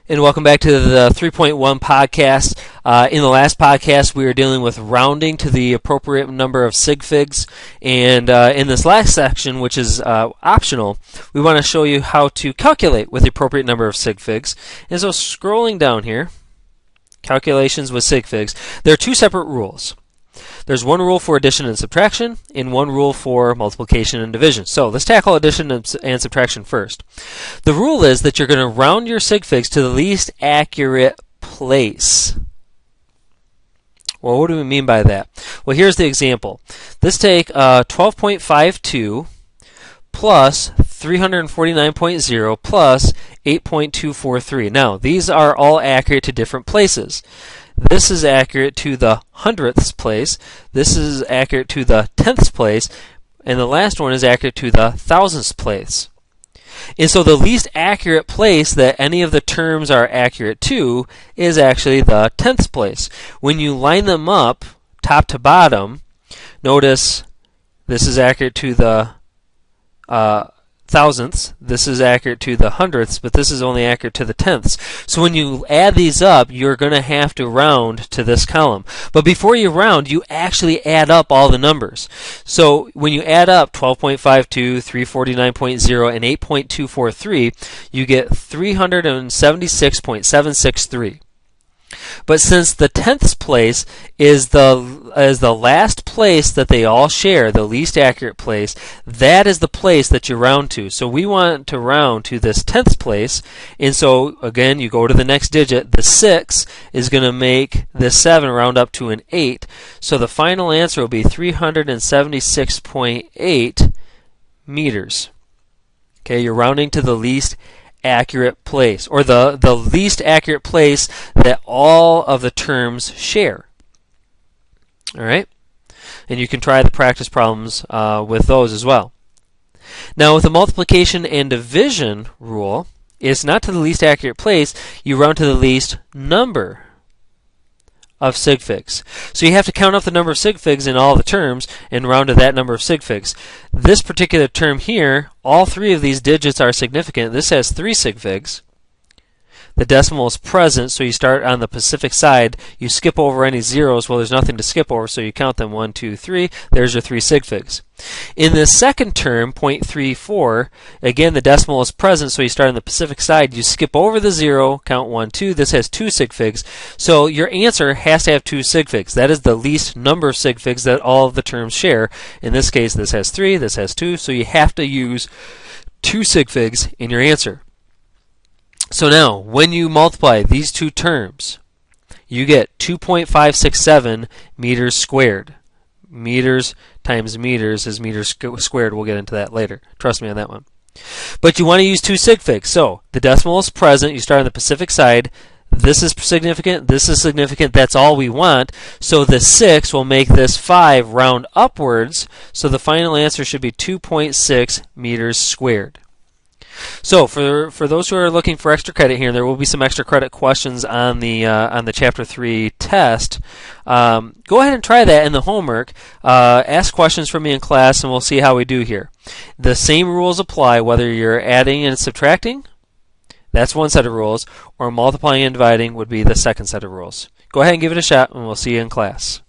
And welcome back to the 3.1 podcast. In the last podcast, we were dealing with rounding to the appropriate number of sig figs. And in this last section, which is optional, we want to show you how to calculate with the appropriate number of sig figs. And so scrolling down here, calculations with sig figs, there are two separate rules. There's one rule for addition and subtraction, and one rule for multiplication and division. So let's tackle addition and subtraction first. The rule is that you're going to round your sig figs to the least accurate place. Well, what do we mean by that? Well, here's the example. Let's take 12.52 plus 349.0 plus 8.243. Now, these are all accurate to different places. This is accurate to the hundredths place, this is accurate to the tenths place, and the last one is accurate to the thousandths place. And so the least accurate place that any of the terms are accurate to is actually the tenths place. When you line them up top to bottom, notice this is accurate to the thousandths, this is accurate to the hundredths, but this is only accurate to the tenths. So when you add these up, you're going to have to round to this column. But before you round, you actually add up all the numbers. So when you add up 12.52, 349.0, and 8.243, you get 376.763. But since the tenths place is the last place that they all share, the least accurate place, that is the place that you round to. So we want to round to this tenths place, and so again you go to the next digit. The 6 is going to make this 7 round up to an 8. So the final answer will be 376.8 meters. Okay, you're rounding to the least accurate place, or the least accurate place that all of the terms share. All right, and you can try the practice problems with those as well. Now, with the multiplication and division rule, it's not to the least accurate place, you round to the least number of sig figs. So you have to count up the number of sig figs in all the terms and round to that number of sig figs. This particular term here, all three of these digits are significant. This has 3 sig figs. The decimal is present, so you start on the Pacific side. You skip over any zeros. Well, there's nothing to skip over, so you count them 1, 2, 3. There's your 3 sig figs. In the second term, 0.34, again, the decimal is present, so you start on the Pacific side. You skip over the 0, count 1, 2. This has 2 sig figs. So your answer has to have 2 sig figs. That is the least number of sig figs that all of the terms share. In this case, this has 3, this has 2, so you have to use 2 sig figs in your answer. So now, when you multiply these two terms, you get 2.567 meters squared. Meters times meters is meters squared. We'll get into that later. Trust me on that one. But you want to use 2 sig figs. So the decimal is present. You start on the Pacific side. This is significant. This is significant. That's all we want. So the 6 will make this 5 round upwards. So the final answer should be 2.6 meters squared. So for those who are looking for extra credit here, there will be some extra credit questions on the Chapter 3 test. Go ahead and try that in the homework. Ask questions from me in class, and we'll see how we do here. The same rules apply whether you're adding and subtracting. That's one set of rules, or multiplying and dividing would be the second set of rules. Go ahead and give it a shot, and we'll see you in class.